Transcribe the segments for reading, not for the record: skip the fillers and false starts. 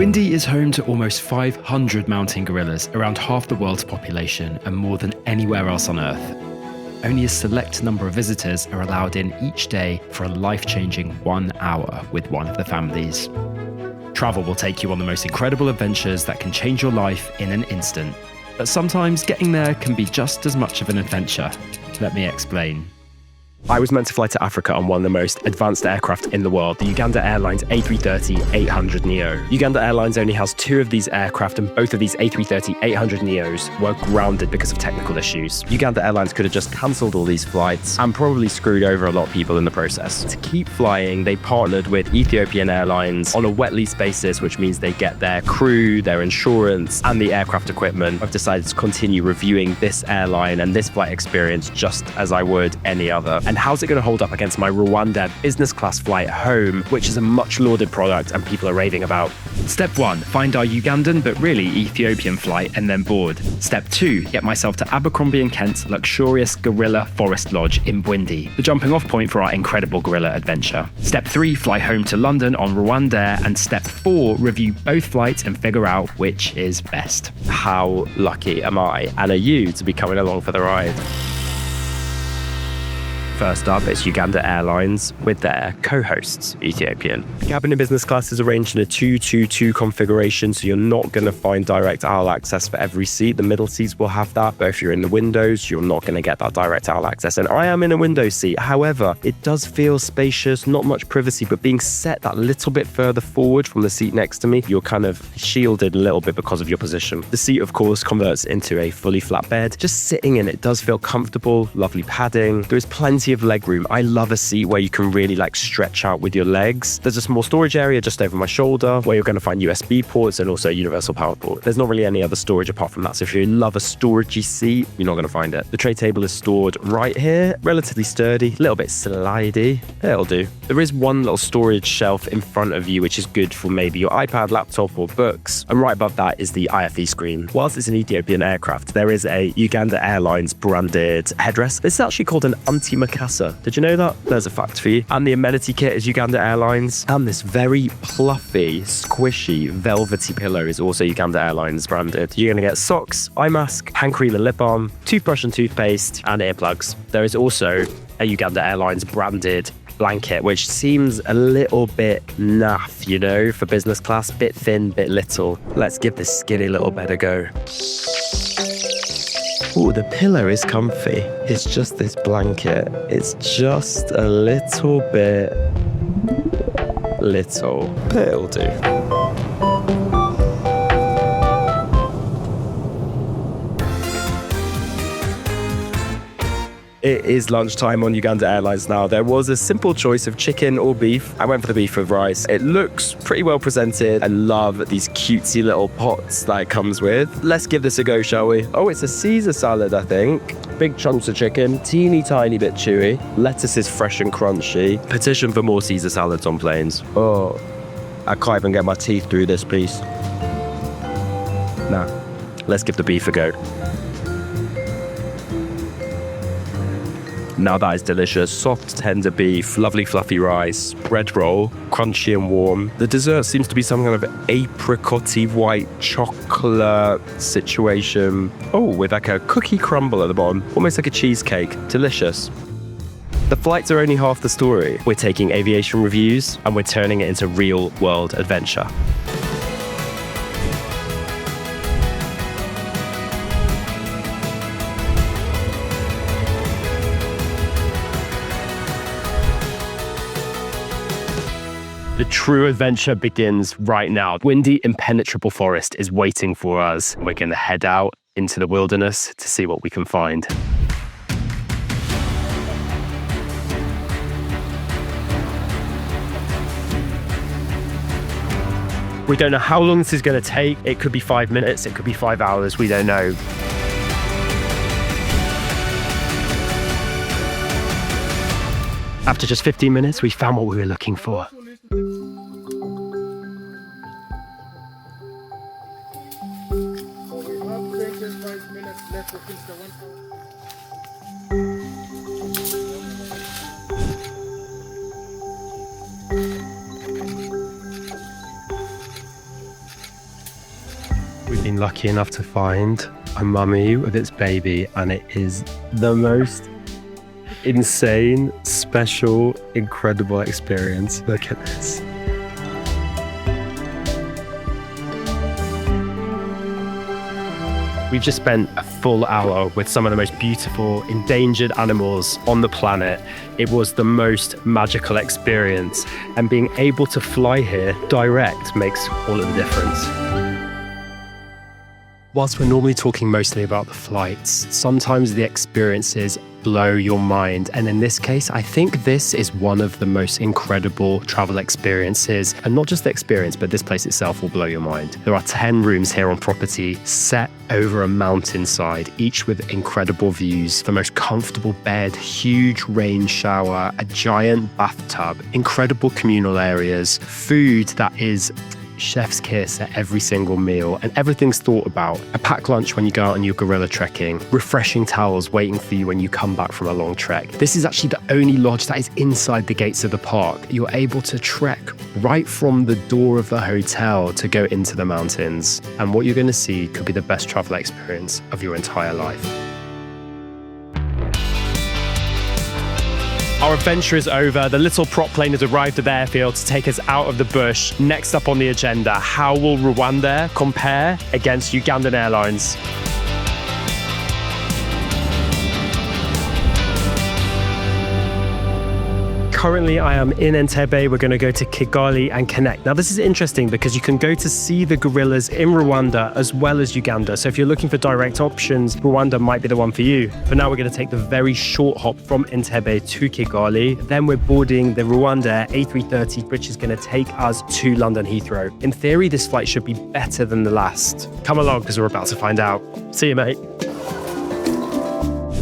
Bwindi is home to almost 500 mountain gorillas, around half the world's population and more than anywhere else on Earth. Only a select number of visitors are allowed in each day for a life-changing 1 hour with one of the families. Travel will take you on the most incredible adventures that can change your life in an instant. But sometimes getting there can be just as much of an adventure. Let me explain. I was meant to fly to Africa on one of the most advanced aircraft in the world, the Uganda Airlines A330-800neo. Uganda Airlines only has 2 of these aircraft, and both of these A330-800neos were grounded because of technical issues. Uganda Airlines could have just cancelled all these flights and probably screwed over a lot of people in the process. To keep flying, they partnered with Ethiopian Airlines on a wet lease basis, which means they get their crew, their insurance, and the aircraft equipment. I've decided to continue reviewing this airline and this flight experience just as I would any other. And how's it going to hold up against my RwandAir business class flight home, which is a much lauded product and people are raving about? Step 1, find our Ugandan but really Ethiopian flight and then board. Step 2, get myself to Abercrombie & Kent's luxurious Gorilla Forest Lodge in Bwindi, the jumping off point for our incredible gorilla adventure. Step 3, fly home to London on RwandAir, and step 4, review both flights and figure out which is best. How lucky am I and are you to be coming along for the ride? First up, it's Uganda Airlines with their co-hosts, Ethiopian. Cabin in business class is arranged in a 2-2-2 configuration, so you're not going to find direct aisle access for every seat. The middle seats will have that, but if you're in the windows, you're not going to get that direct aisle access. And I am in a window seat. However, it does feel spacious, not much privacy, but being set that little bit further forward from the seat next to me, you're kind of shielded a little bit because of your position. The seat, of course, converts into a fully flat bed. Just sitting in it does feel comfortable, lovely padding. There is plenty of leg room. I love a seat where you can really stretch out with your legs. There's a small storage area just over my shoulder where you're going to find USB ports and also a universal power port. There's not really any other storage apart from that, so if you love a storagey seat, you're not going to find it. The tray table is stored right here, relatively sturdy, a little bit slidey. It'll do. There is one little storage shelf in front of you, which is good for maybe your iPad, laptop, or books. And right above that is the IFE screen. Whilst it's an Ethiopian aircraft, there is a Uganda Airlines branded headrest. It's actually called an antimacassar. Did you know that? There's a fact for you. And the amenity kit is Uganda Airlines. And this very fluffy, squishy, velvety pillow is also Uganda Airlines branded. You're going to get socks, eye mask, hand cream and lip balm, toothbrush and toothpaste, and earplugs. There is also a Uganda Airlines branded blanket, which seems a little bit naff, you know, for business class. Bit thin, bit little. Let's give this skinny little bed a go. Oh, the pillow is comfy. It's just this blanket. It's just a little bit little, but it'll do. It is lunchtime on Uganda Airlines now. There was a simple choice of chicken or beef. I went for the beef with rice. It looks pretty well presented. I love these cutesy little pots that it comes with. Let's give this a go, shall we? Oh, it's a Caesar salad, I think. Big chunks of chicken, teeny tiny bit chewy. Lettuce is fresh and crunchy. Petition for more Caesar salads on planes. Oh, I can't even get my teeth through this piece. Nah, let's give the beef a go. Now that is delicious. Soft, tender beef, lovely fluffy rice, bread roll, crunchy and warm. The dessert seems to be some kind of apricot-y white chocolate situation. Oh, with a cookie crumble at the bottom. Almost like a cheesecake. Delicious. The flights are only half the story. We're taking aviation reviews and we're turning it into real-world adventure. The true adventure begins right now. Windy, impenetrable forest is waiting for us. We're going to head out into the wilderness to see what we can find. We don't know how long this is going to take. It could be 5 minutes, it could be 5 hours, we don't know. After just 15 minutes, we found what we were looking for. lucky enough to find a mummy with its baby, and it is the most insane, special, incredible experience. Look at this. We've just spent a full hour with some of the most beautiful endangered animals on the planet. It was the most magical experience, and being able to fly here direct makes all of the difference. Whilst we're normally talking mostly about the flights, sometimes the experiences blow your mind. And in this case, I think this is one of the most incredible travel experiences. And not just the experience, but this place itself will blow your mind. There are 10 rooms here on property set over a mountainside, each with incredible views, the most comfortable bed, huge rain shower, a giant bathtub, incredible communal areas, food that is chef's kiss at every single meal, and everything's thought about. A packed lunch when you go out on your gorilla trekking, refreshing towels waiting for you when you come back from a long trek. This is actually the only lodge that is inside the gates of the park. You're able to trek right from the door of the hotel to go into the mountains, and what you're going to see could be the best travel experience of your entire life. Our adventure is over. The little prop plane has arrived at the airfield to take us out of the bush. Next up on the agenda, how will RwandAir compare against Ugandan Airlines? Currently, I am in Entebbe. We're going to go to Kigali and connect. Now, this is interesting because you can go to see the gorillas in Rwanda as well as Uganda. So if you're looking for direct options, Rwanda might be the one for you. For now, we're going to take the very short hop from Entebbe to Kigali. Then we're boarding the RwandAir A330, which is going to take us to London Heathrow. In theory, this flight should be better than the last. Come along because we're about to find out. See you, mate.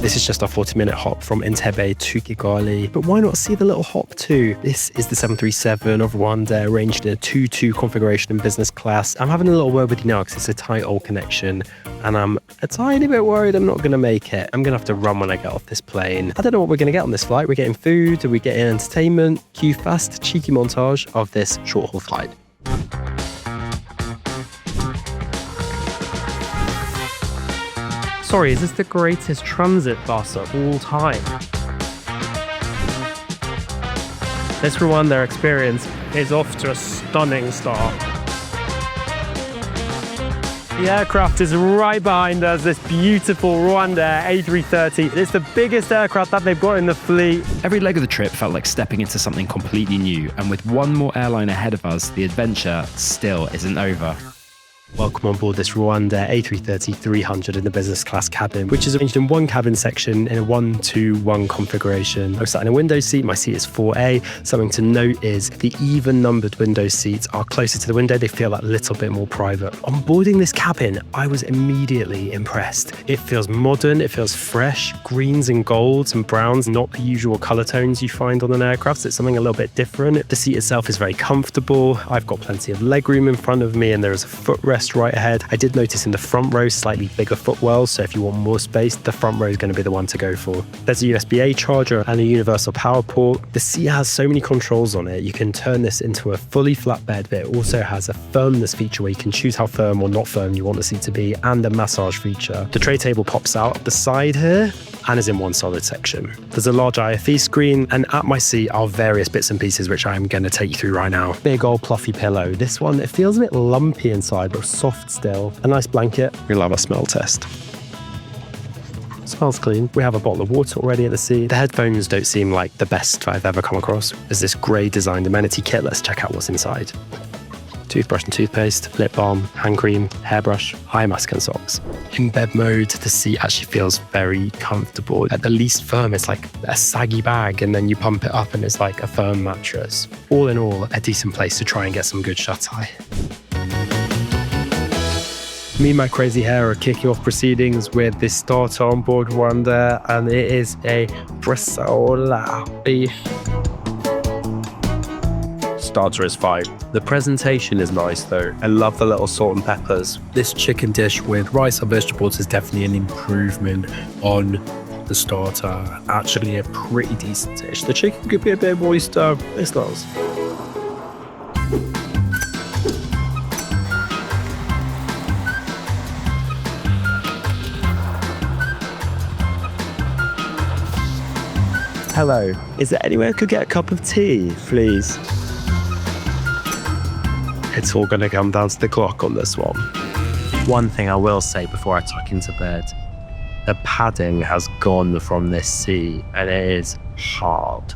This is just a 40-minute hop from Entebbe to Kigali, but why not see the little hop too? This is the 737 of RwandAir, arranged in a 2-2 configuration in business class. I'm having a little word with you now because it's a tight old connection, and I'm a tiny bit worried I'm not going to make it. I'm going to have to run when I get off this plane. I don't know what we're going to get on this flight. We're getting food, are we getting entertainment? Cue fast, cheeky montage of this short-haul flight. Sorry, is this the greatest transit bus of all time? This RwandAir experience is off to a stunning start. The aircraft is right behind us, this beautiful RwandAir A330. It's the biggest aircraft that they've got in the fleet. Every leg of the trip felt like stepping into something completely new, and with one more airline ahead of us, the adventure still isn't over. Welcome on board this RwandAir A330-300 in the business class cabin, which is arranged in one cabin section in a 1-2-1 configuration. I'm sat in a window seat. My seat is 4A. Something to note is the even numbered window seats are closer to the window. They feel that little bit more private. On boarding this cabin, I was immediately impressed. It feels modern. It feels fresh. Greens and golds and browns, not the usual color tones you find on an aircraft. It's something a little bit different. The seat itself is very comfortable. I've got plenty of legroom in front of me, and there is a footrest right ahead. I did notice in the front row slightly bigger footwells, so if you want more space, the front row is going to be the one to go for. There's a USB-A charger and a universal power port. The seat has so many controls on it. You can turn this into a fully flat bed, but it also has a firmness feature where you can choose how firm or not firm you want the seat to be, and a massage feature. The tray table pops out the side here and is in one solid section. There's a large IFE screen, and at my seat are various bits and pieces which I'm going to take you through right now. Big old fluffy pillow. This one, it feels a bit lumpy inside, but soft still. A nice blanket. We'll have a smell test. Smells clean. We have a bottle of water already at the seat. The headphones don't seem like the best I've ever come across. There's this grey designed amenity kit. Let's check out what's inside. Toothbrush and toothpaste, lip balm, hand cream, hairbrush, eye mask and socks. In bed mode, the seat actually feels very comfortable. At the least firm, it's like a saggy bag, and then you pump it up and it's like a firm mattress. All in all, a decent place to try and get some good shut-eye. Me and my crazy hair are kicking off proceedings with this starter on board RwandAir, and it is a bresaola beef. Starter is fine. The presentation is nice though. I love the little salt and peppers. This chicken dish with rice and vegetables is definitely an improvement on the starter. Actually a pretty decent dish. The chicken could be a bit moister. It's nice. Hello, is there anywhere I could get a cup of tea, please? It's all going to come down to the clock on this one. One thing I will say before I tuck into bed, the padding has gone from this seat and it is hard.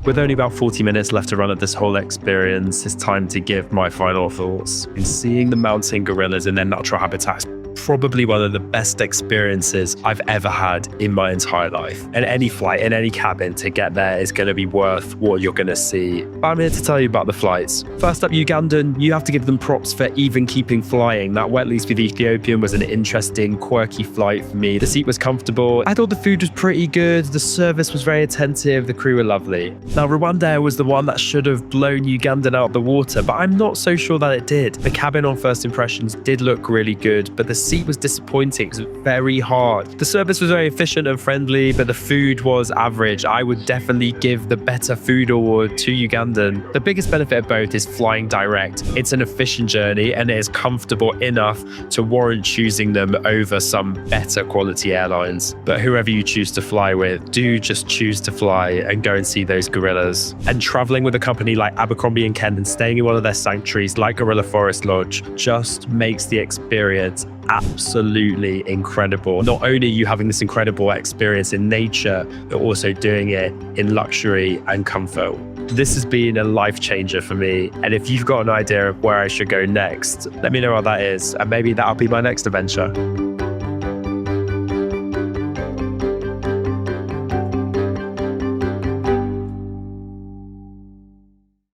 With only about 40 minutes left to run at this whole experience, it's time to give my final thoughts. In seeing the mountain gorillas in their natural habitat, probably one of the best experiences I've ever had in my entire life. And any flight, in any cabin to get there is going to be worth what you're going to see. But I'm here to tell you about the flights. First up, Ugandan, you have to give them props for even keeping flying. That wet lease with Ethiopian was an interesting, quirky flight for me. The seat was comfortable. I thought the food was pretty good. The service was very attentive. The crew were lovely. Now, RwandAir was the one that should have blown Ugandan out of the water, but I'm not so sure that it did. The cabin on first impressions did look really good, but the seat was disappointing. It was very hard. The service was very efficient and friendly, but the food was average. I would definitely give the better food award to Ugandan. The biggest benefit of both is flying direct. It's an efficient journey and it is comfortable enough to warrant choosing them over some better quality airlines. But whoever you choose to fly with, do just choose to fly and go and see those gorillas. And traveling with a company like Abercrombie & Ken and staying in one of their sanctuaries like Gorilla Forest Lodge just makes the experience absolutely incredible. Not only are you having this incredible experience in nature, but also doing it in luxury and comfort. This has been a life changer for me. And if you've got an idea of where I should go next, let me know what that is. And maybe that'll be my next adventure.